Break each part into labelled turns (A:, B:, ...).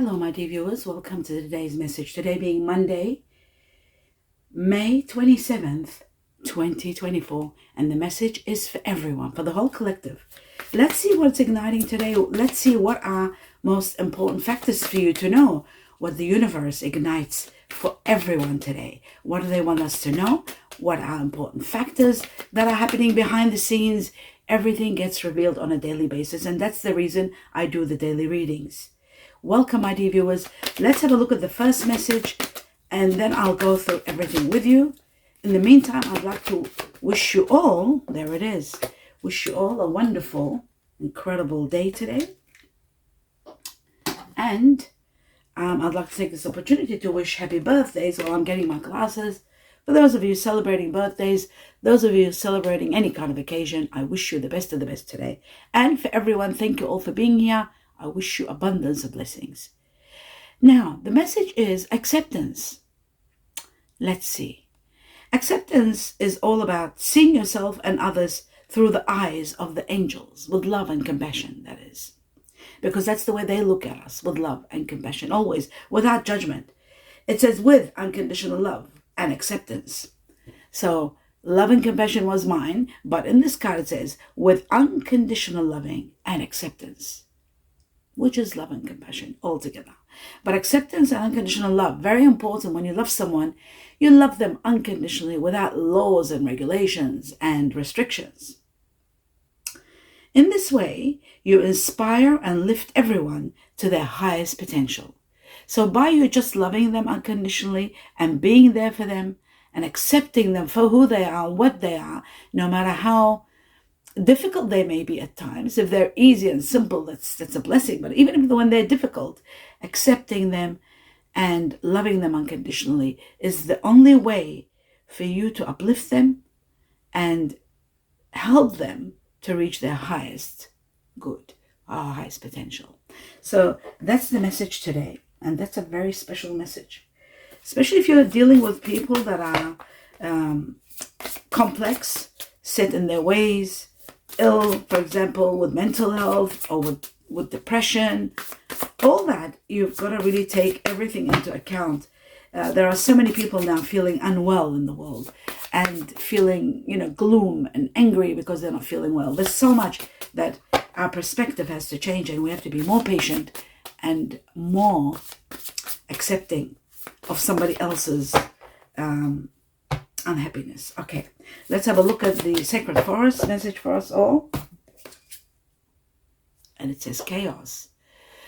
A: Hello, my dear viewers. Welcome to today's message. Today being Monday, May 27th, 2024. And the message is for everyone, for the whole collective. Let's see what's igniting today. Let's see what are most important factors for you to know. What the universe ignites for everyone today. What do they want us to know? What are important factors that are happening behind the scenes? Everything gets revealed on a daily basis. And that's the reason I do the daily readings. Welcome, my dear viewers. Let's have a look at the first message, and then I'll go through everything with you. In the meantime, I'd like to wish you all, there it is, wish you all a wonderful, incredible day today. And I'd like to take this opportunity to wish happy birthdays while I'm getting my glasses. For those of you celebrating birthdays, those of you celebrating any kind of occasion, I wish you the best of the best today. And for everyone, thank you all for being here. I wish you abundance of blessings. Now, the message is acceptance. Let's see. Acceptance is all about seeing yourself and others through the eyes of the angels, with love and compassion, that is. Because that's the way they look at us, with love and compassion, always, without judgment. It says with unconditional love and acceptance. So, love and compassion was mine, but in this card it says with unconditional loving and acceptance, which is love and compassion altogether. But acceptance and unconditional love, very important. When you love someone, you love them unconditionally without laws and regulations and restrictions. In this way, you inspire and lift everyone to their highest potential. So by you just loving them unconditionally and being there for them and accepting them for who they are, what they are, no matter how difficult they may be at times. If they're easy and simple, that's a blessing. But even when they're difficult, accepting them and loving them unconditionally is the only way for you to uplift them and help them to reach their highest good, our highest potential. So that's the message today. And that's a very special message, especially if you're dealing with people that are complex, set in their ways, ill, for example, with mental health or with depression, all that, you've got to really take everything into account. There are so many people now feeling unwell in the world and feeling, gloom and angry because they're not feeling well. There's so much that our perspective has to change, and we have to be more patient and more accepting of somebody else's unhappiness. Okay, let's have a look at the Sacred Forest message for us all. And it says chaos.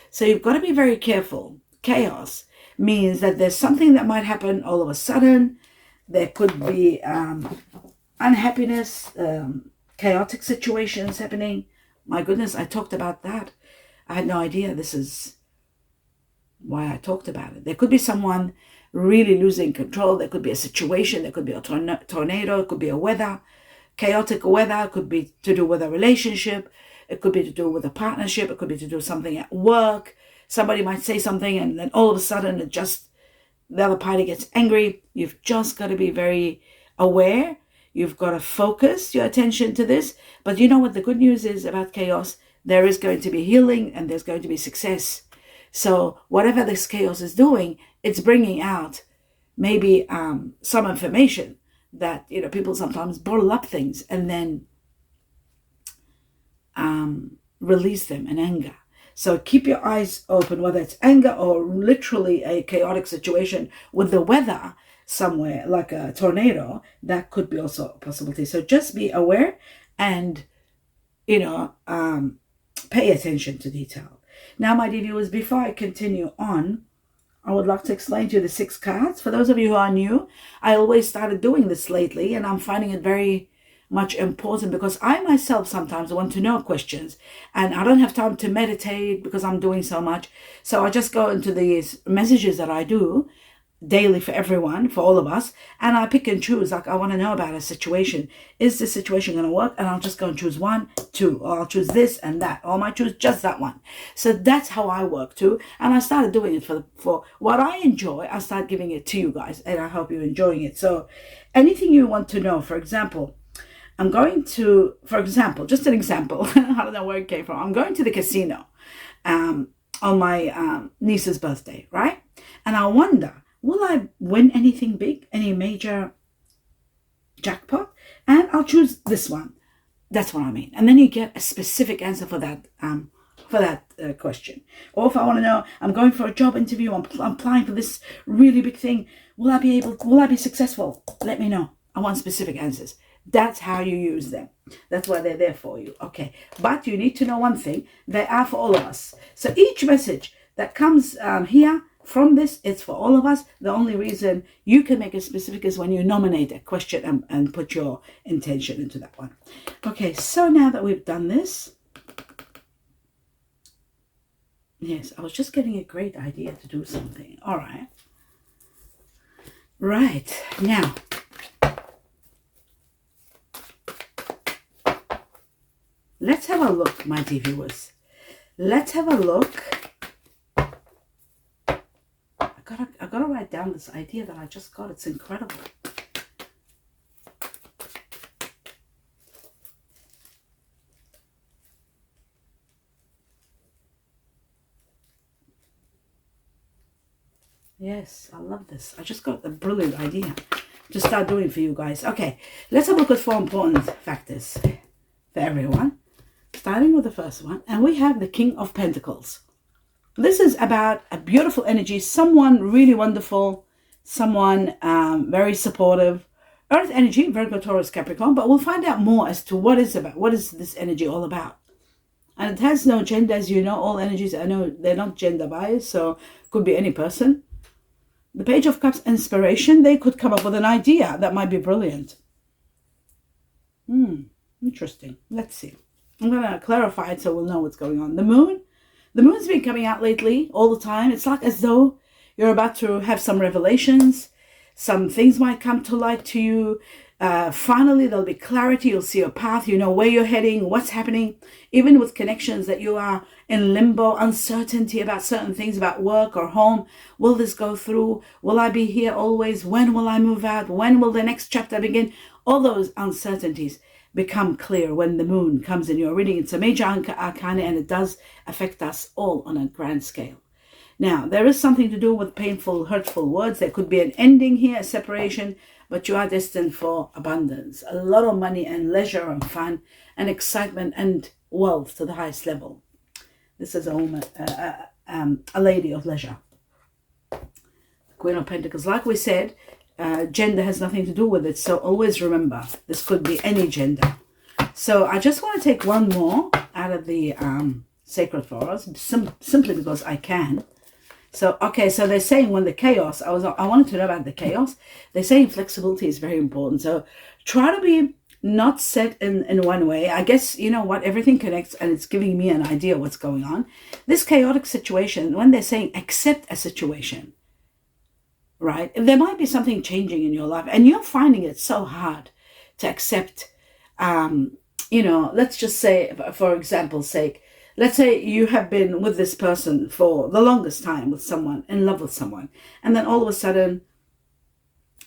A: So you've got to be very careful. Chaos means that there's something that might happen all of a sudden. There could be unhappiness, chaotic situations happening. My goodness, I talked about that. I had no idea this is why I talked about it. There could be someone really losing control. There could be a situation. There could be a tornado. It could be a weather, chaotic weather. It could be to do with a relationship. It could be to do with a partnership. It could be to do something at work. Somebody might say something and then all of a sudden the other party gets angry. You've just got to be very aware. You've got to focus your attention to this. But you know what the good news is about chaos? There is going to be healing and there's going to be success. So whatever this chaos is doing, it's bringing out maybe some information that, people sometimes bottle up things and then release them in anger. So keep your eyes open, whether it's anger or literally a chaotic situation with the weather somewhere, like a tornado, that could be also a possibility. So just be aware and, pay attention to detail. Now, my dear viewers, before I continue on, I would like to explain to you the 6 cards. For those of you who are new, I always started doing this lately, and I'm finding it very much important because I myself sometimes want to know questions, and I don't have time to meditate because I'm doing so much. So I just go into these messages that I do daily for everyone, for all of us, and I pick and choose. Like, I want to know about a situation. Is this situation going to work? And I'll just go and choose 1, 2, or I'll choose this and that, or I might choose just that one. So that's how I work too. And I started doing it for what I enjoy. I start giving it to you guys, and I hope you're enjoying it. So anything you want to know, for example, I'm going to, just an example, I don't know where it came from. I'm going to the casino. niece's birthday, right? And I wonder, will I win anything big, any major jackpot? And I'll choose this one. That's what I mean. And then you get a specific answer for that question. Or if I want to know, I'm going for a job interview, I'm applying for this really big thing. Will I be successful? Let me know. I want specific answers. That's how you use them. That's why they're there for you. Okay. But you need to know one thing. They are for all of us. So each message that comes here from this, it's for all of us. The only reason you can make it specific is when you nominate a question and put your intention into that one. Okay, so now that we've done this, yes, I was just getting a great idea to do something. All right. Right, now, let's have a look, my dear viewers. Let's have a look. I gotta write down this idea that I just got. It's incredible. Yes, I love this. I just got a brilliant idea to start doing for you guys. Okay, let's have a look at 4 important factors for everyone. Starting with the first one, and we have the King of Pentacles. This is about a beautiful energy, someone really wonderful, someone very supportive. Earth energy, Virgo, Taurus, Capricorn, but we'll find out more as to what is this energy all about. And it has no gender, as you know, all energies, I know they're not gender biased, so could be any person. The Page of Cups, inspiration, they could come up with an idea that might be brilliant. Interesting. Let's see. I'm going to clarify it so we'll know what's going on. The moon. The moon's been coming out lately all the time. It's like as though you're about to have some revelations. Some things might come to light to you. Finally, there'll be clarity. You'll see your path. You know where you're heading, what's happening. Even with connections that you are in limbo, uncertainty about certain things, about work or home. Will this go through? Will I be here always? When will I move out? When will the next chapter begin? All those uncertainties become clear when the moon comes in your reading. It's a major arcana and it does affect us all on a grand scale. Now, there is something to do with painful, hurtful words. There could be an ending here, a separation, but you are destined for abundance. A lot of money and leisure and fun and excitement and wealth to the highest level. This is a woman, a lady of leisure. Queen of Pentacles. Like we said, gender has nothing to do with it. So always remember, this could be any gender. So I just want to take one more out of the sacred flowers, simply because I can. So, okay, so they're saying when the chaos, I wanted to know about the chaos. They're saying flexibility is very important. So try to be not set in one way. I guess, you know what, everything connects and it's giving me an idea what's going on. This chaotic situation, when they're saying accept a situation, right? There might be something changing in your life and you're finding it so hard to accept, you know, let's just say, for example's sake, let's say you have been with this person for the longest time with someone, in love with someone, and then all of a sudden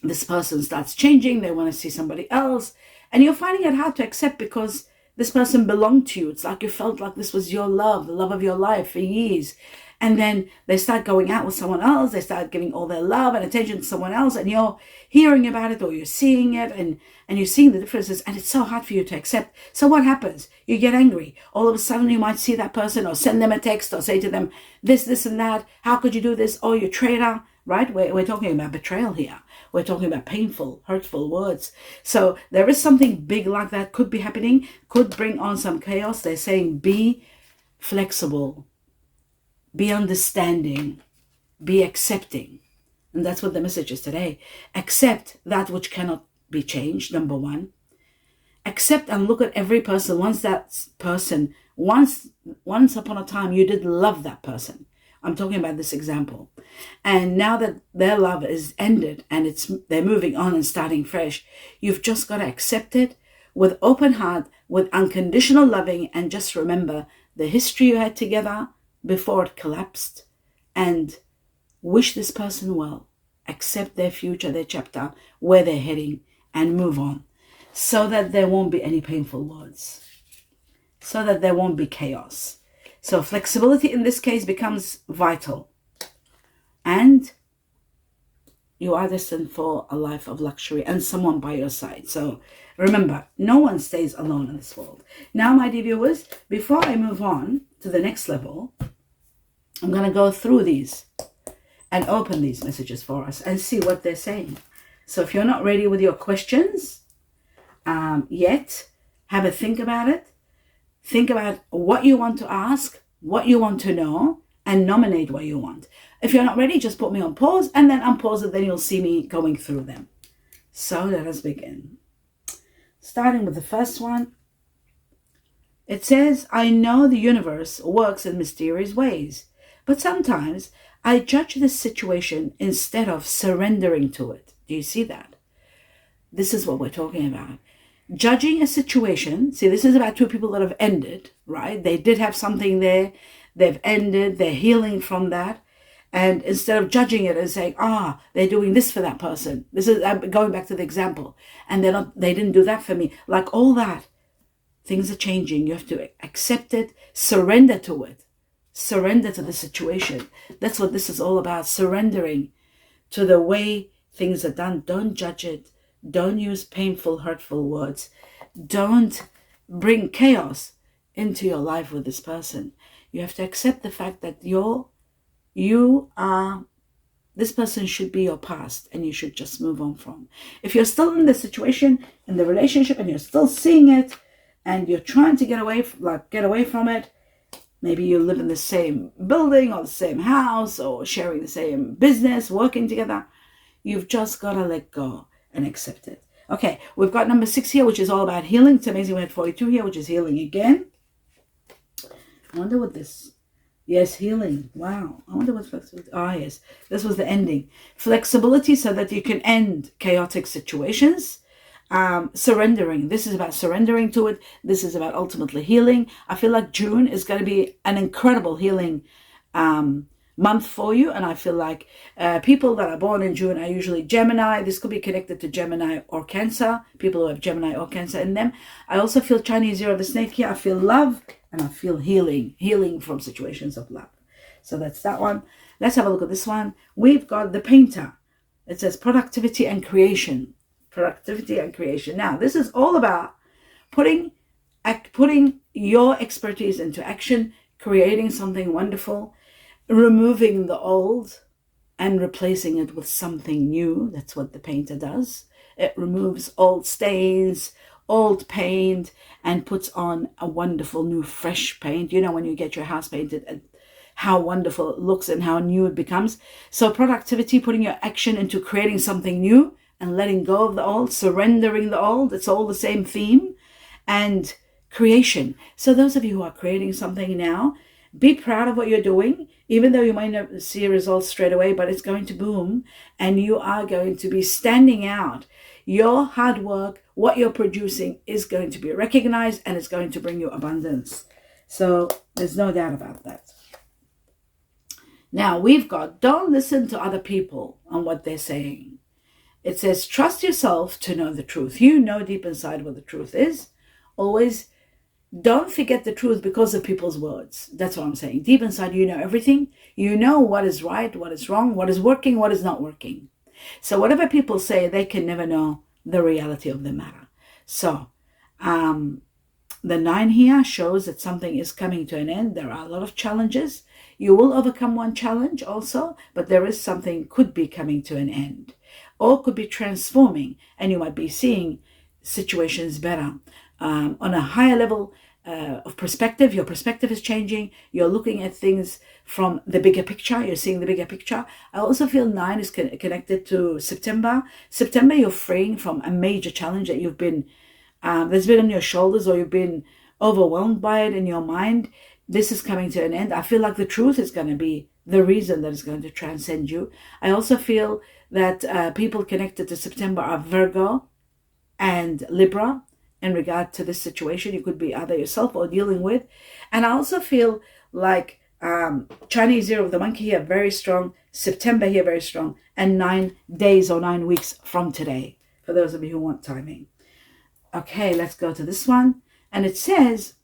A: this person starts changing, they want to see somebody else, and you're finding it hard to accept because this person belonged to you. It's like you felt like this was your love, the love of your life for years. And then they start going out with someone else, they start giving all their love and attention to someone else, and you're hearing about it or you're seeing it and you're seeing the differences, and it's so hard for you to accept. So what happens? You get angry. All of a sudden you might see that person or send them a text or say to them, this and that. How could you do this? Oh, you traitor, right? We're talking about betrayal here. We're talking about painful, hurtful words. So there is something big like that could be happening, could bring on some chaos. They're saying be flexible. Be understanding, be accepting. And that's what the message is today. Accept that which cannot be changed, number one. Accept and look at every person. Once upon a time, you did love that person. I'm talking about this example. And now that their love is ended and they're moving on and starting fresh, you've just got to accept it with open heart, with unconditional loving, and just remember the history you had together before it collapsed, and wish this person well, accept their future, their chapter, where they're heading, and move on, so that there won't be any painful words, so that there won't be chaos. So flexibility in this case becomes vital. And you are destined for a life of luxury and someone by your side. So remember, no one stays alone in this world. Now, my dear viewers, before I move on to the next level, I'm going to go through these and open these messages for us and see what they're saying. So if you're not ready with your questions yet, have a think about it. Think about what you want to ask, what you want to know, and nominate what you want. If you're not ready, just put me on pause and then unpause it. Then you'll see me going through them. So let us begin. Starting with the first one. It says, I know the universe works in mysterious ways, but sometimes I judge this situation instead of surrendering to it. Do you see that? This is what we're talking about. Judging a situation. See, this is about two people that have ended, right? They did have something there. They've ended. They're healing from that. And instead of judging it and saying, they're doing this for that person. This is, I'm going back to the example. And they didn't do that for me. Like all that. Things are changing. You have to accept it. Surrender to it. Surrender to the situation. That's what this is all about. Surrendering to the way things are done. Don't judge it. Don't use painful, hurtful words. Don't bring chaos into your life with this person. You have to accept the fact that this person should be your past and you should just move on from. If you're still in the situation, in the relationship, and you're still seeing it and you're trying to get away from it, maybe you live in the same building or the same house or sharing the same business, working together, you've just got to let go and accept it. Okay, we've got number 6 here, which is all about healing. It's amazing we had 42 here, which is healing again. I wonder what this... Yes, healing. Wow. I wonder what flexibility... yes. This was the ending. Flexibility so that you can end chaotic situations. Surrendering. This is about surrendering to it. This is about ultimately healing. I feel like June is going to be an incredible healing month for you. And I feel like people that are born in June are usually Gemini. This could be connected to Gemini or Cancer. People who have Gemini or Cancer in them. I also feel Chinese Year of the Snake here. I feel love. And I feel healing from situations of love. So that's that one. Let's have a look at this one. We've got the Painter. It says productivity and creation. Productivity and creation. Now, this is all about putting your expertise into action, creating something wonderful, removing the old and replacing it with something new. That's what the Painter does. It removes old stains, old paint, and puts on a wonderful new fresh paint. You know, when you get your house painted, and how wonderful it looks and how new it becomes. So productivity, putting your action into creating something new and letting go of the old, surrendering the old. It's all the same theme. And creation. So those of you who are creating something now, be proud of what you're doing, even though you might not see results straight away, but it's going to boom and you are going to be standing out. Your hard work, what you're producing is going to be recognized and it's going to bring you abundance. So there's no doubt about that. Now we've got, don't listen to other people on what they're saying. It says, trust yourself to know the truth. You know deep inside what the truth is. Always don't forget the truth because of people's words. That's what I'm saying. Deep inside, you know everything. You know what is right, what is wrong, what is working, what is not working. So whatever people say, they can never know the reality of the matter. So the 9 here shows that something is coming to an end. There are a lot of challenges. You will overcome one challenge also, but there is something could be coming to an end or could be transforming, and you might be seeing situations better. On a higher level of perspective, your perspective is changing. You're looking at things from the bigger picture. You're seeing the bigger picture. I also feel 9 is connected to September. September, you're freeing from a major challenge that you've been, that's been on your shoulders, or you've been overwhelmed by it in your mind. This is coming to an end. I feel like the truth is going to be the reason that is going to transcend you. I also feel that people connected to September are Virgo and Libra. In regard to this situation, you could be either yourself or dealing with. And I also feel like Chinese Year of the Monkey here, very strong. September here, very strong. And 9 days or 9 weeks from today, for those of you who want timing. Okay, let's go to this one. And it says,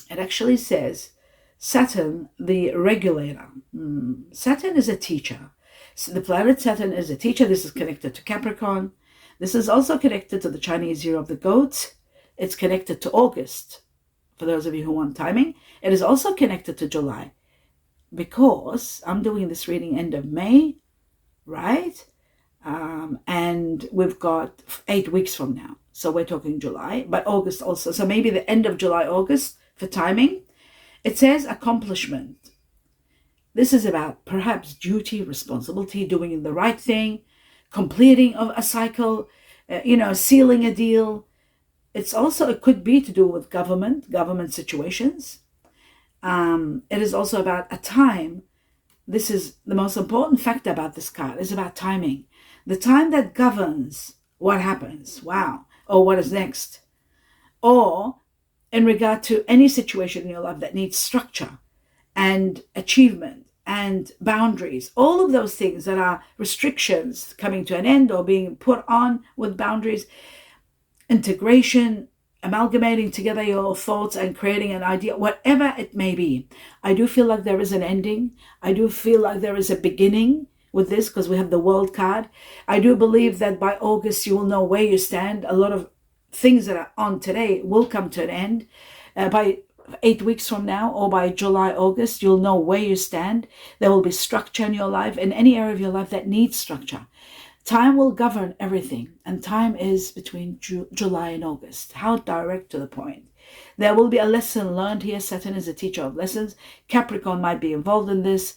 A: It actually says Saturn, the regulator. Saturn is a teacher. So the planet Saturn is a teacher. This is connected to Capricorn. This is also connected to the Chinese year of the goat. It's connected to August, for those of you who want timing. It is also connected to July, because I'm doing this reading end of May, right? And we've got 8 weeks from now. So we're talking July, but August also. So maybe the end of July, August for timing. It says accomplishment. This is about perhaps duty, responsibility, doing the right thing, completing of a cycle, sealing a deal. It could be to do with government situations. It is also about a time. This is the most important factor about this card, is about timing. The time that governs what happens, or what is next. Or in regard to any situation in your life that needs structure and achievement and boundaries, all of those things that are restrictions coming to an end or being put on with boundaries, integration, amalgamating together your thoughts and creating an idea, whatever it may be. I do feel like there is an ending. I do feel like there is a beginning with this, because we have the World card. I do believe that by August you will know where you stand. A lot of things that are on today will come to an end. By 8 weeks from now, or by July, August, you'll know where you stand. There will be structure in your life, in any area of your life that needs structure. Time will govern everything, and time is between July and August. How direct to the point. There will be a lesson learned here. Saturn is a teacher of lessons. Capricorn might be involved in this.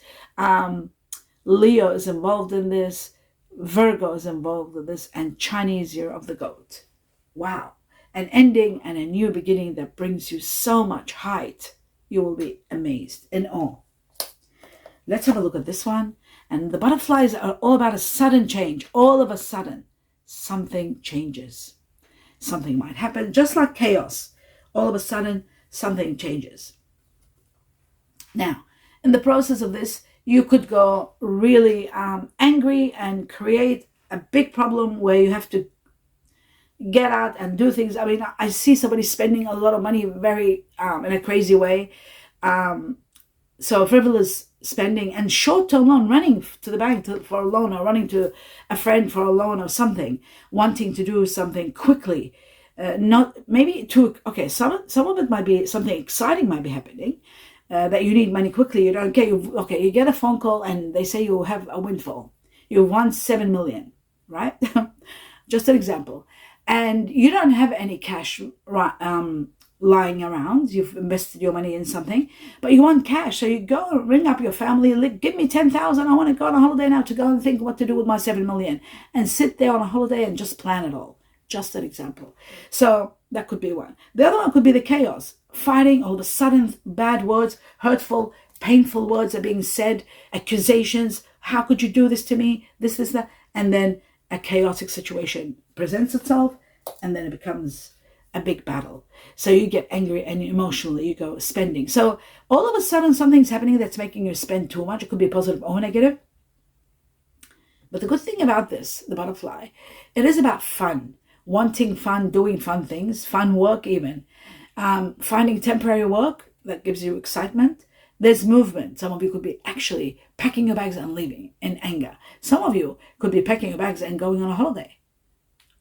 A: Leo is involved in this. Virgo is involved in this. And Chinese year of the goat. Wow. An ending and a new beginning that brings you so much height. You will be amazed, in awe. Let's have a look at this one. And the butterflies are all about a sudden change. All of a sudden, something changes. Something might happen, just like chaos. All of a sudden, something changes. Now, in the process of this, you could go really angry and create a big problem where you have to get out and do things. I mean, I see somebody spending a lot of money very in a crazy way. So frivolous spending and short-term loan, running to the bank for a loan, or running to a friend for a loan or something, wanting to do something quickly. Not maybe too, okay, some of it might be something exciting might be happening, that you need money quickly. You don't get, you get a phone call and they say you have a windfall. You won 7 million, right? Just an example. And you don't have any cash lying around. You've invested your money in something, but you want cash. So you go ring up your family, give me 10,000. I want to go on a holiday now, to go and think what to do with my 7 million, and sit there on a holiday and just plan it all. Just an example. So that could be one. The other one could be the chaos. Fighting, all of a sudden, bad words, hurtful, painful words are being said, accusations. How could you do this to me? This, that. And then a chaotic situation presents itself, and then it becomes a big battle. So you get angry and emotionally you go spending. So all of a sudden something's happening that's making you spend too much. It could be positive or negative. But the good thing about this, the butterfly, it is about fun, wanting fun, doing fun things, fun work even, finding temporary work that gives you excitement. There's movement. Some of you could be actually packing your bags and leaving in anger. Some of you could be packing your bags and going on a holiday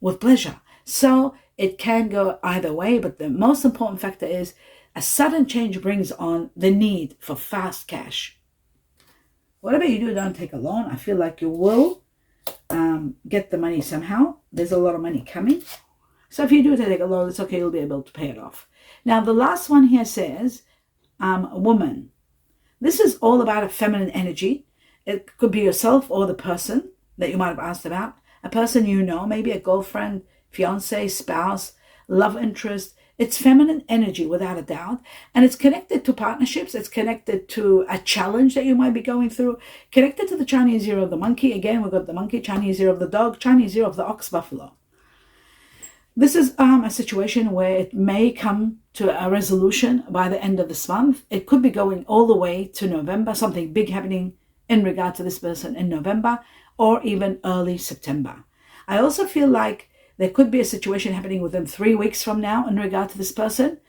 A: with pleasure. So it can go either way, but the most important factor is a sudden change brings on the need for fast cash. Whatever you do, don't take a loan. I feel like you will get the money somehow. There's a lot of money coming. So if you do take a loan, it's okay. You'll be able to pay it off. Now, the last one here says, woman. This is all about a feminine energy. It could be yourself or the person that you might have asked about. A person you know, maybe a girlfriend, fiance, spouse, love interest. It's feminine energy without a doubt. And it's connected to partnerships. It's connected to a challenge that you might be going through. Connected to the Chinese year of the monkey. Again, we've got the monkey, Chinese year of the dog, Chinese year of the ox buffalo. This is a situation where it may come to a resolution by the end of this month. It could be going all the way to November, something big happening in regard to this person in November, or even early September. I also feel like there could be a situation happening within 3 weeks from now in regard to this person.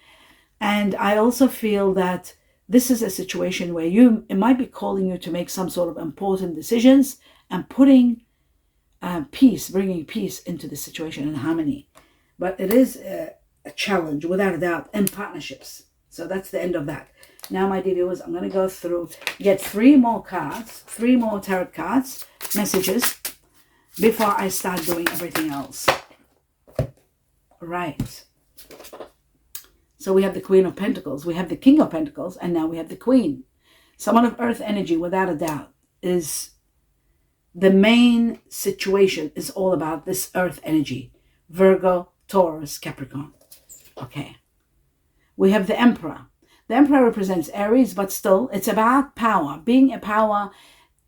A: And I also feel that this is a situation where it might be calling you to make some sort of important decisions and putting peace, bringing peace into the situation and harmony. But it is a challenge, without a doubt, in partnerships. So that's the end of that. Now, my dear viewers, I'm going to go through, get 3 more cards, 3 more tarot cards, messages, before I start doing everything else. Right. So we have the Queen of Pentacles, we have the King of Pentacles, and now we have the Queen. Someone of Earth energy, without a doubt, is the main situation is all about this Earth energy. Virgo, Taurus, Capricorn. Okay. We have the Emperor. The Emperor represents Aries, but still, it's about power. Being a power,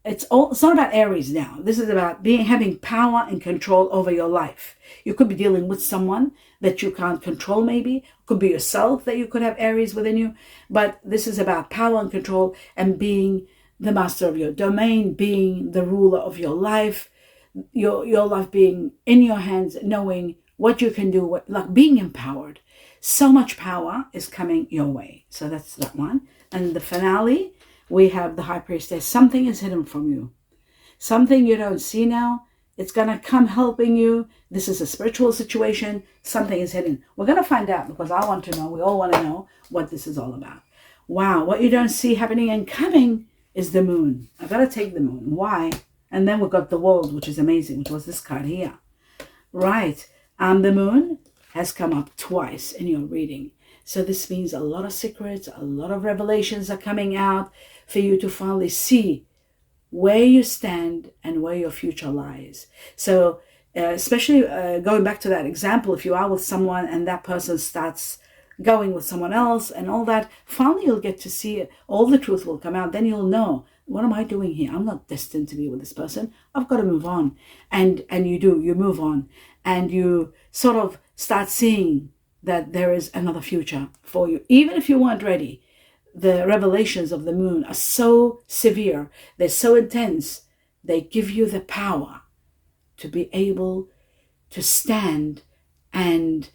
A: it's not about Aries now. This is about having power and control over your life. You could be dealing with someone that you can't control, maybe. It could be yourself that you could have Aries within you. But this is about power and control and being the master of your domain, being the ruler of your life, your life being in your hands, knowing what you can do, like being empowered. So much power is coming your way. So that's that one. And the finale, we have the High Priestess. Something is hidden from you. Something you don't see now. It's going to come helping you. This is a spiritual situation. Something is hidden. We're going to find out, because I want to know. We all want to know what this is all about. Wow, what you don't see happening and coming is the moon. I've got to take the moon. Why? And then we've got the world, which is amazing, which was this card here. Right. The moon has come up twice in your reading. So this means a lot of secrets, a lot of revelations are coming out for you to finally see where you stand and where your future lies. So especially going back to that example, if you are with someone and that person starts going with someone else and all that, finally you'll get to see it. All the truth will come out. Then you'll know, what am I doing here? I'm not destined to be with this person. I've got to move on. And you move on, and you sort of start seeing that there is another future for you. Even if you weren't ready, the revelations of the moon are so severe. They're so intense. They give you the power to be able to stand and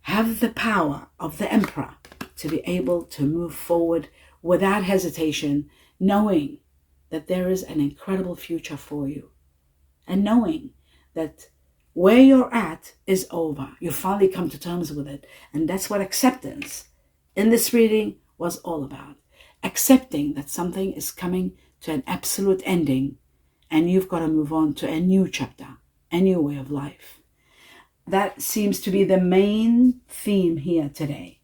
A: have the power of the Emperor to be able to move forward without hesitation, knowing that there is an incredible future for you, and knowing that where you're at is over. You finally come to terms with it. And that's what acceptance in this reading was all about. Accepting that something is coming to an absolute ending, and you've got to move on to a new chapter, a new way of life. That seems to be the main theme here today,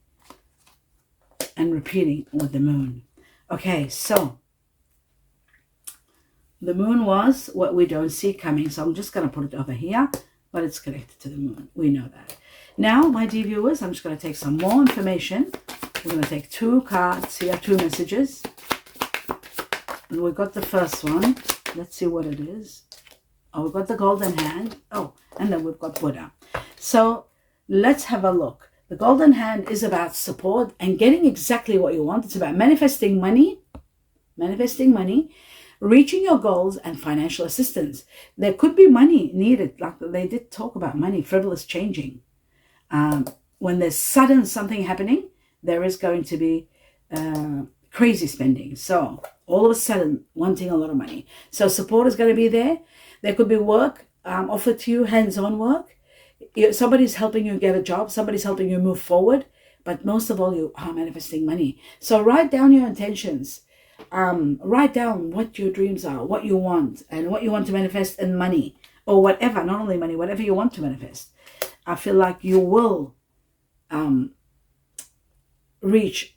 A: and repeating with the moon. Okay, so the moon was what we don't see coming. So I'm just going to put it over here, but it's connected to the moon. We know that. Now, my dear viewers, I'm just going to take some more information. We're going to take 2 cards here, 2 messages. And we got the first one. Let's see what it is. Oh, we've got the golden hand. Oh, and then we've got Buddha. So let's have a look. The golden hand is about support and getting exactly what you want. It's about manifesting money, reaching your goals, and financial assistance. There could be money needed. Like they did talk about money, frivolous changing. When there's sudden something happening, there is going to be crazy spending. So all of a sudden wanting a lot of money. So support is going to be there. There could be work offered to you, hands-on work. Somebody's helping you get a job. Somebody's helping you move forward. But most of all, you are manifesting money. So write down your intentions. Write down what your dreams are, what you want, and what you want to manifest in money, or whatever, not only money, whatever you want to manifest. I feel like you will reach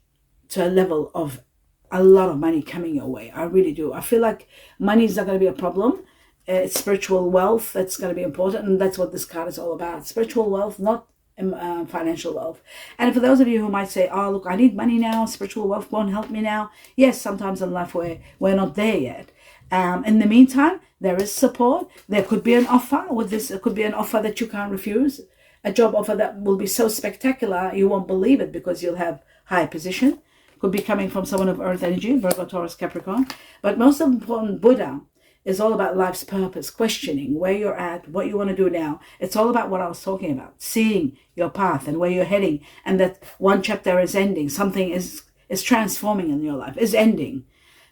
A: to a level of a lot of money coming your way. I really do. I feel like money is not going to be a problem. It's spiritual wealth that's going to be important, and that's what this card is all about. Spiritual wealth, not financial wealth. And for those of you who might say, oh, look, I need money now, spiritual wealth won't help me now. Yes, sometimes in life we're not there yet. In the meantime, there is support. There could be an offer with this. It could be an offer that you can't refuse. A job offer that will be so spectacular, you won't believe it, because you'll have high position. Could be coming from someone of Earth energy, Virgo, Taurus, Capricorn. But most important, Buddha is all about life's purpose, questioning where you're at, what you want to do now. It's all about what I was talking about, seeing your path and where you're heading, and that one chapter is ending. Something is transforming in your life, is ending.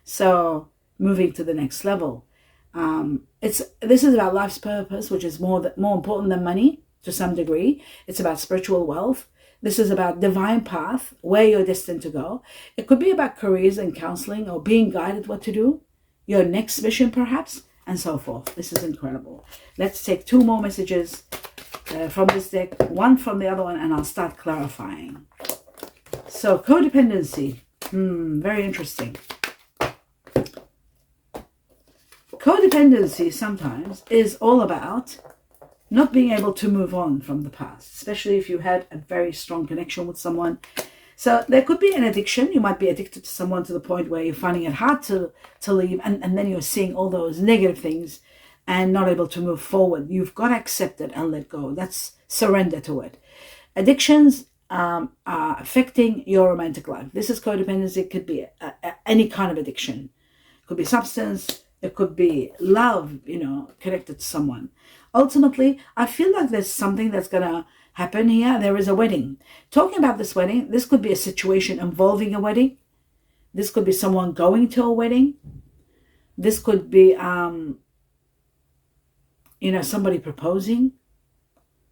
A: So moving to the next level. This is about life's purpose, which is more important than money to some degree. It's about spiritual wealth. This is about divine path, where you're destined to go. It could be about careers and counseling or being guided what to do, your next mission perhaps, and so forth. This is incredible. Let's take 2 more messages from this deck, one from the other one, and I'll start clarifying. So codependency, very interesting. Codependency sometimes is all about not being able to move on from the past, especially if you had a very strong connection with someone. So there could be an addiction. You might be addicted to someone to the point where you're finding it hard to leave, and then you're seeing all those negative things and not able to move forward. You've got to accept it and let go. That's surrender to it. Addictions are affecting your romantic life. This is codependency. It could be any kind of addiction. It could be substance. It could be love, connected to someone. Ultimately, I feel like there's something that's going to happen here. There is a wedding. Talking about this wedding, this could be a situation involving a wedding. This could be someone going to a wedding. This could be, somebody proposing.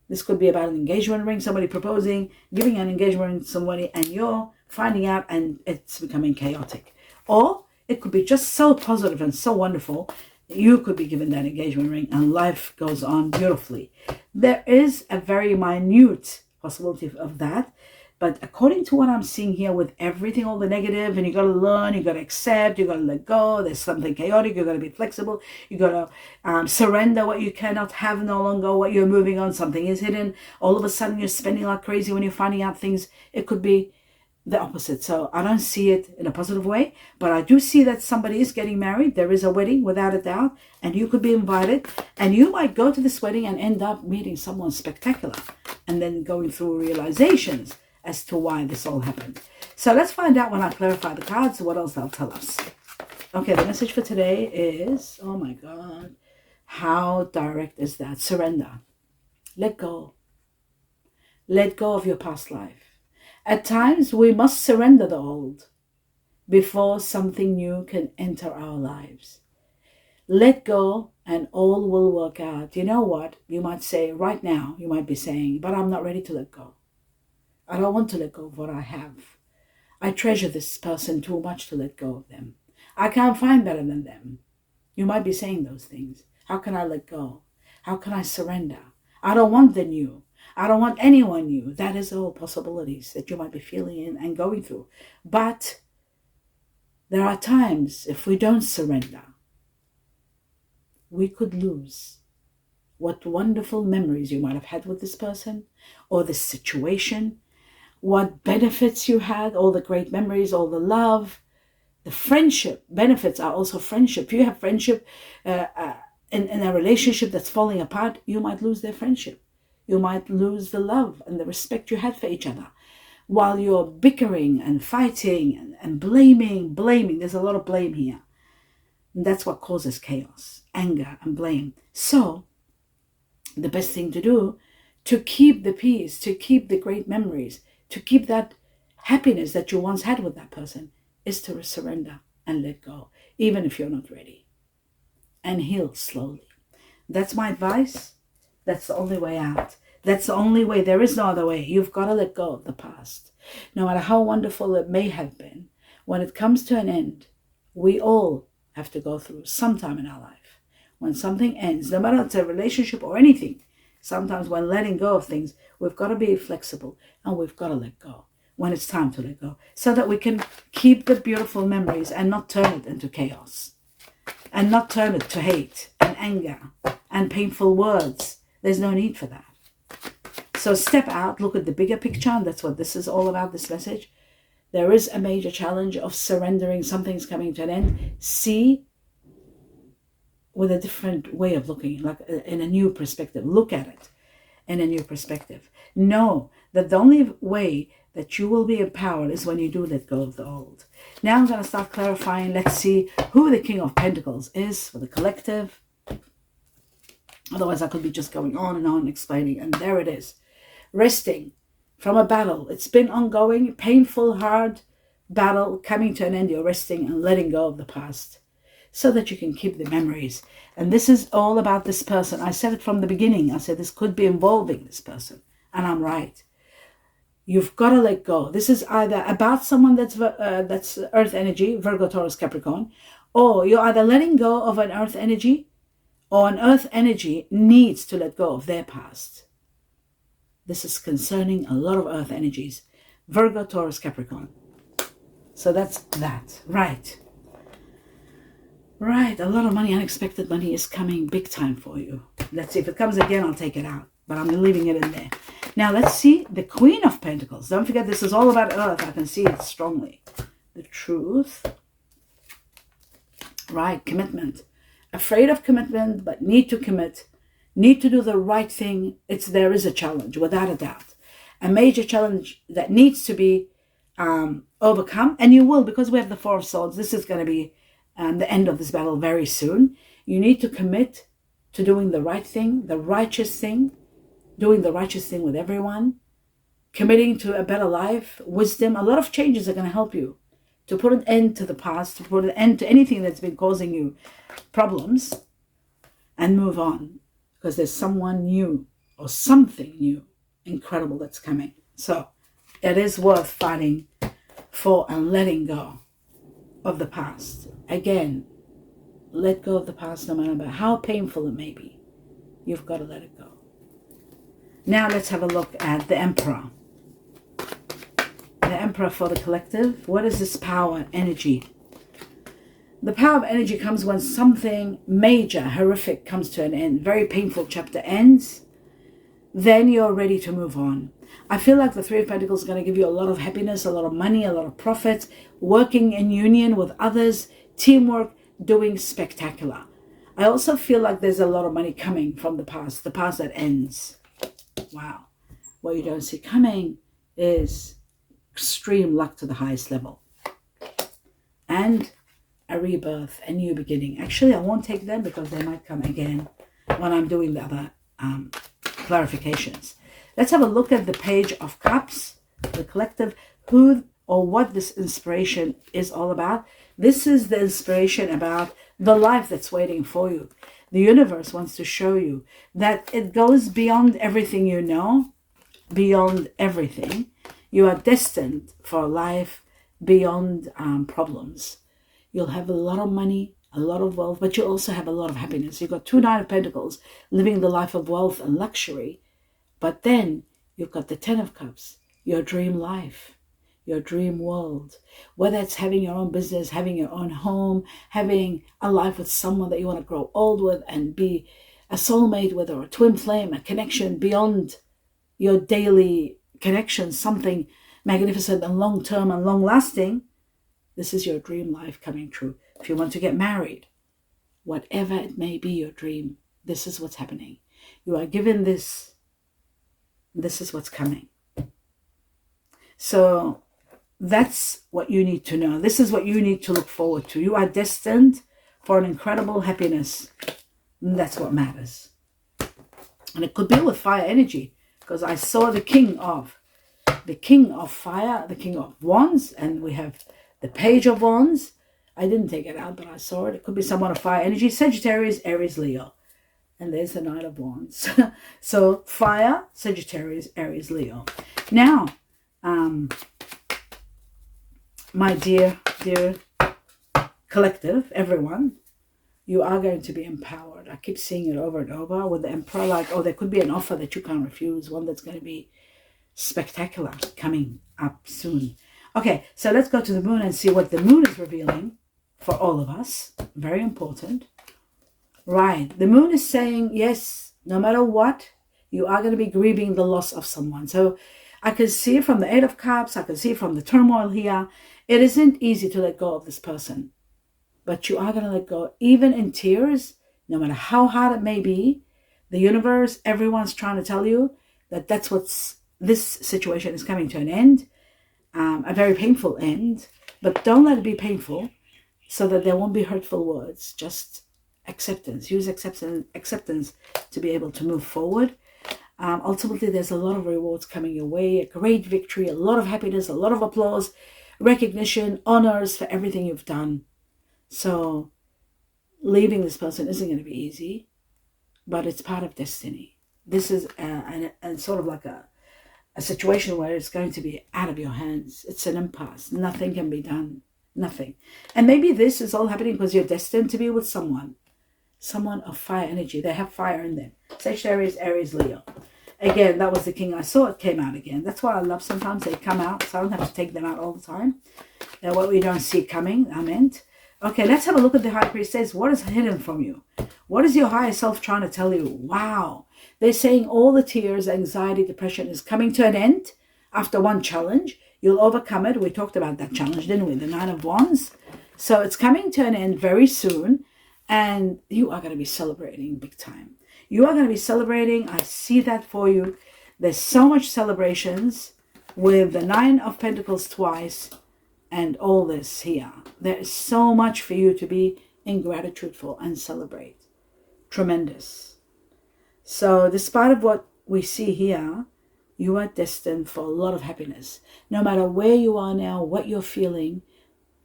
A: This could be about an engagement ring, somebody proposing, giving an engagement ring to somebody, and you're finding out and it's becoming chaotic. Or it could be just so positive and so wonderful. You could be given that engagement ring and life goes on beautifully. There is a very minute possibility of that. But according to what I'm seeing here with everything, all the negative, and you got to learn, you got to accept, you got to let go. There's something chaotic. You got to be flexible. You got to surrender what you cannot have no longer, what you're moving on. Something is hidden. All of a sudden you're spending like crazy when you're finding out things. It could be the opposite. So I don't see it in a positive way, but I do see that somebody is getting married. There is a wedding without a doubt, and you could be invited, and you might go to this wedding and end up meeting someone spectacular and then going through realizations as to why this all happened. So let's find out when I clarify the cards what else they'll tell us. Okay, the message for today is, oh my God, how direct is that? Surrender. Let go. Let go of your past life. At times, we must surrender the old before something new can enter our lives. Let go and all will work out. You know what? You might say right now, you might be saying, but I'm not ready to let go. I don't want to let go of what I have. I treasure this person too much to let go of them. I can't find better than them. You might be saying those things. How can I let go? How can I surrender? I don't want the new. I don't want anyone new. That is all possibilities that you might be feeling and going through. But there are times if we don't surrender, we could lose what wonderful memories you might have had with this person or this situation, what benefits you had, all the great memories, all the love, the friendship. Benefits are also friendship. If you have friendship in a relationship that's falling apart, you might lose their friendship. You might lose the love and the respect you had for each other. While you're bickering and fighting and blaming. There's a lot of blame here. And that's what causes chaos, anger and blame. So the best thing to do to keep the peace, to keep the great memories, to keep that happiness that you once had with that person is to surrender and let go, even if you're not ready. And heal slowly. That's my advice. That's the only way out. That's the only way. There is no other way. You've got to let go of the past. No matter how wonderful it may have been, when it comes to an end, we all have to go through sometime in our life. When something ends, no matter if it's a relationship or anything, sometimes when letting go of things, we've got to be flexible and we've got to let go when it's time to let go so that we can keep the beautiful memories and not turn it into chaos and not turn it to hate and anger and painful words. There's no need for that. So step out, look at the bigger picture, and that's what this is all about, this message. There is a major challenge of surrendering. Something's coming to an end. See with a different way of looking, like in a new perspective. Look at it and a new perspective. Know that the only way that you will be empowered is when you do let go of the old. Now I'm going to start clarifying. Let's see who the King of Pentacles is for the collective. Otherwise, I could be just going on and on explaining. And there it is. Resting from a battle. It's been ongoing, painful, hard battle coming to an end. You're resting and letting go of the past so that you can keep the memories. And this is all about this person. I said it from the beginning. I said this could be involving this person. And I'm right. You've got to let go. This is either about someone that's earth energy, Virgo, Taurus, Capricorn, or you're either letting go of an earth energy, or an earth energy needs to let go of their past. This is concerning a lot of earth energies. Virgo, Taurus, Capricorn. So that's that. Right. Right. A lot of money, unexpected money is coming big time for you. Let's see. If it comes again, I'll take it out. But I'm leaving it in there. Now, let's see the Queen of Pentacles. Don't forget, this is all about earth. I can see it strongly. The truth. Right. Commitment. Afraid of commitment, but need to commit. Need to do the right thing. There is a challenge, without a doubt. A major challenge that needs to be overcome. And you will, because we have the Four of Swords. This is going to be the end of this battle very soon. You need to commit to doing the right thing, the righteous thing, doing the righteous thing with everyone, committing to a better life, wisdom. A lot of changes are going to help you to put an end to the past, to put an end to anything that's been causing you problems, and move on, because there's someone new or something new, incredible that's coming. So it is worth fighting for and letting go of the past. Again, let go of the past no matter how painful it may be. You've got to let it go. Now let's have a look at the Emperor. The Emperor for the collective. What is this power, energy? The power of energy comes when something major, horrific comes to an end. Very painful chapter ends. Then you're ready to move on. I feel like the Three of Pentacles is going to give you a lot of happiness, a lot of money, a lot of profits, working in union with others, teamwork, doing spectacular. I also feel like there's a lot of money coming from the past that ends. Wow. What you don't see coming is extreme luck to the highest level. And a rebirth, a new beginning. Actually, I won't take them because they might come again when I'm doing the other clarifications. Let's have a look at the Page of Cups, the collective, who or what this inspiration is all about. This is the inspiration about the life that's waiting for you. The universe wants to show you that it goes beyond everything you know, beyond everything. You are destined for a life beyond problems. You'll have a lot of money, a lot of wealth, but you'll also have a lot of happiness. You've got 2 Nine of Pentacles, living the life of wealth and luxury. But then you've got the 10 of Cups, your dream life, your dream world. Whether it's having your own business, having your own home, having a life with someone that you want to grow old with and be a soulmate with, or a twin flame, a connection beyond your daily connection, something magnificent and long-term and long-lasting. This is your dream life coming true. If you want to get married, whatever it may be your dream, this is what's happening. You are given this. This is what's coming. So that's what you need to know. This is what you need to look forward to. You are destined for an incredible happiness. And that's what matters. And it could be with fire energy, because I saw the King of Fire, the King of Wands, and we have the Page of Wands. I didn't take it out, but I saw it. It could be someone of fire energy. Sagittarius, Aries, Leo. And there's the Knight of Wands. So fire, Sagittarius, Aries, Leo. Now, my dear collective, everyone, you are going to be empowered. I keep seeing it over and over with the Emperor, like, oh, there could be an offer that you can't refuse, one that's going to be spectacular coming up soon. Okay, so let's go to the Moon and see what the Moon is revealing for all of us. Very important. Right, the Moon is saying, yes, no matter what, you are going to be grieving the loss of someone. So I can see from the Eight of Cups, I can see from the turmoil here, it isn't easy to let go of this person. But you are going to let go, even in tears, no matter how hard it may be. The universe, everyone's trying to tell you that this situation is coming to an end, a very painful end, but don't let it be painful so that there won't be hurtful words. Just acceptance. Use acceptance to be able to move forward. Ultimately, there's a lot of rewards coming your way, a great victory, a lot of happiness, a lot of applause, recognition, honors for everything you've done. So leaving this person isn't going to be easy, but it's part of destiny. This is a sort of like a situation where it's going to be out of your hands. It's an impasse. Nothing can be done. Nothing. And maybe this is all happening because you're destined to be with someone of fire energy. They have fire in them. Sagittarius, Aries, Leo. Again, that was the king I saw. It came out again. That's what I love. Sometimes they come out, so I don't have to take them out all the time. They're what we don't see coming, I meant. Okay, let's have a look at the High Priestess. What is hidden from you? What is your higher self trying to tell you? Wow. They're saying all the tears, anxiety, depression is coming to an end after one challenge. You'll overcome it. We talked about that challenge, didn't we? The Nine of Wands. So it's coming to an end very soon. And you are going to be celebrating big time. You are going to be celebrating. I see that for you. There's so much celebrations with the Nine of Pentacles twice and all this here. There is so much for you to be in gratitude for and celebrate. Tremendous. So despite of what we see here, you are destined for a lot of happiness. No matter where you are now, what you're feeling,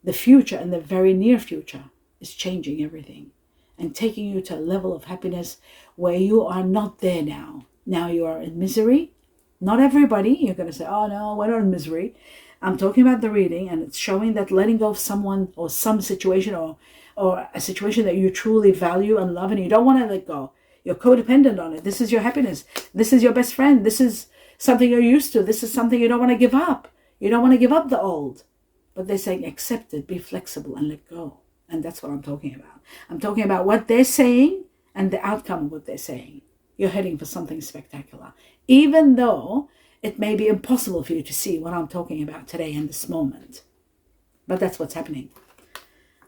A: the future and the very near future is changing everything and taking you to a level of happiness where you are not there now. Now you are in misery. Not everybody. You're going to say, oh no, we're not in misery. I'm talking about the reading, and it's showing that letting go of someone or some situation or a situation that you truly value and love and you don't want to let go. You're codependent on it. This is your happiness. This is your best friend. This is something you're used to. This is something you don't want to give up. You don't want to give up the old. But they're saying accept it, be flexible, and let go. And that's what I'm talking about. I'm talking about what they're saying and the outcome of what they're saying. You're heading for something spectacular. Even though it may be impossible for you to see what I'm talking about today in this moment. But that's what's happening.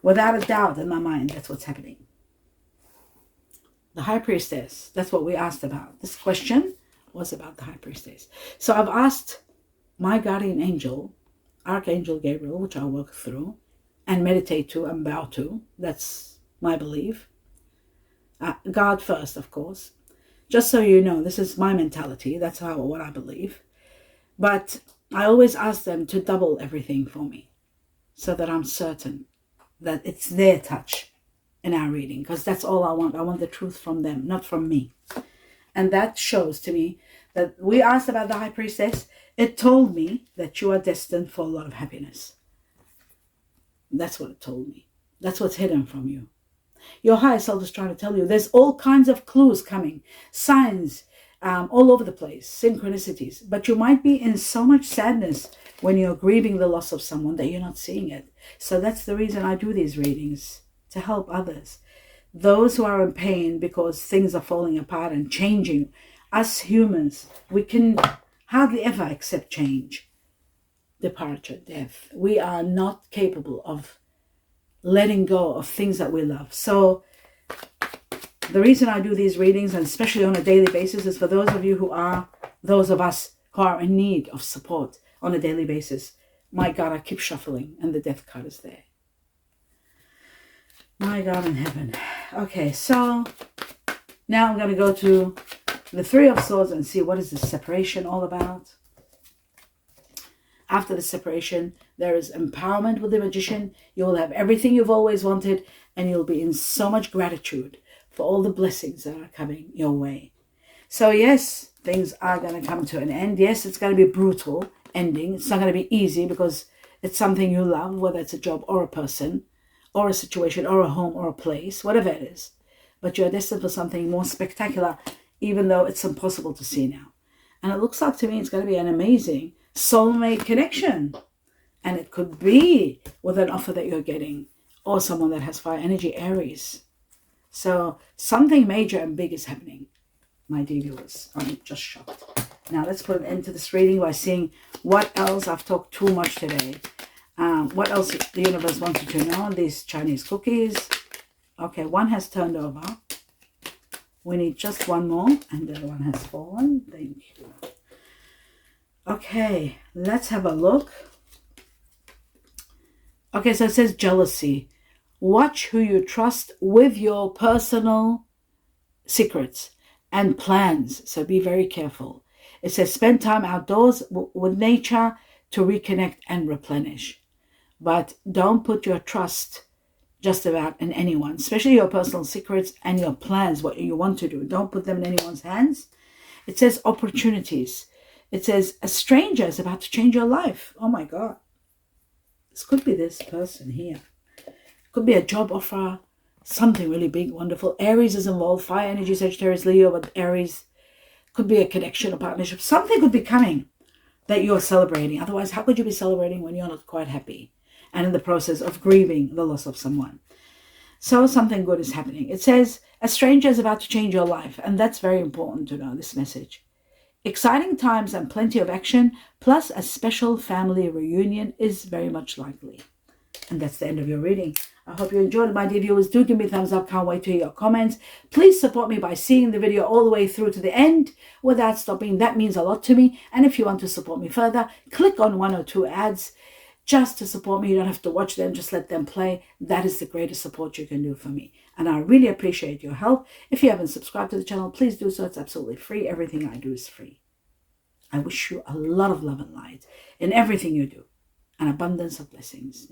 A: Without a doubt in my mind, that's what's happening. The High Priestess, that's what we asked about. This question was about the High Priestess. So I've asked my guardian angel, Archangel Gabriel, which I'll work through and meditate to and bow to. That's my belief. God first, of course. Just so you know, this is my mentality. That's what I believe. But I always ask them to double everything for me so that I'm certain that it's their touch in our reading, because that's all I want. I want the truth from them, not from me. And that shows to me that we asked about the High Priestess. It told me that you are destined for a lot of happiness. That's what it told me. That's what's hidden from you. Your higher self is trying to tell you there's all kinds of clues coming, signs all over the place, synchronicities. But you might be in so much sadness when you're grieving the loss of someone that you're not seeing it. So that's the reason I do these readings, to help others. Those who are in pain because things are falling apart and changing. Us humans, we can hardly ever accept change, departure, death. We are not capable of letting go of things that we love. So the reason I do these readings, and especially on a daily basis, is for those of you those of us who are in need of support on a daily basis. My God, I keep shuffling and the death card is there. My God in heaven. Okay, so now I'm going to go to the Three of Swords and see what is the separation all about. After the separation, there is empowerment with the Magician. You will have everything you've always wanted, and you'll be in so much gratitude for all the blessings that are coming your way. So yes, things are going to come to an end. Yes, it's going to be a brutal ending. It's not going to be easy because it's something you love, whether it's a job or a person or a situation or a home or a place, whatever it is. But you're destined for something more spectacular, even though it's impossible to see now. And it looks like to me it's going to be an amazing soulmate connection. And it could be with an offer that you're getting or someone that has fire energy, Aries. So something major and big is happening, my dear viewers. I'm just shocked. Now let's put an end to this reading by seeing what else. I've talked too much today. What else the universe wants you to know. These Chinese cookies. Okay, one has turned over. We need just one more, and the other one has fallen. Thank you. Okay, let's have a look. Okay, so it says jealousy. Watch who you trust with your personal secrets and plans, so be very careful. It says spend time outdoors with nature to reconnect and replenish. But don't put your trust just about in anyone, especially your personal secrets and your plans, what you want to do. Don't put them in anyone's hands. It says opportunities. It says a stranger is about to change your life. Oh my God. This could be this person here. Could be a job offer, something really big, wonderful. Aries is involved. Fire energy, Sagittarius, Leo, but Aries. Could be a connection or partnership. Something could be coming that you're celebrating. Otherwise, how could you be celebrating when you're not quite happy and in the process of grieving the loss of someone? So something good is happening. It says a stranger is about to change your life, and that's very important to know, this message. Exciting times and plenty of action, plus a special family reunion is very much likely. And that's the end of your reading. I hope you enjoyed it, my dear viewers. Do give me a thumbs up. Can't wait to hear your comments. Please support me by seeing the video all the way through to the end without stopping. That means a lot to me. And if you want to support me further, click on 1 or 2 ads just to support me. You don't have to watch them. Just let them play. That is the greatest support you can do for me. And I really appreciate your help. If you haven't subscribed to the channel, please do so. It's absolutely free. Everything I do is free. I wish you a lot of love and light in everything you do. An abundance of blessings.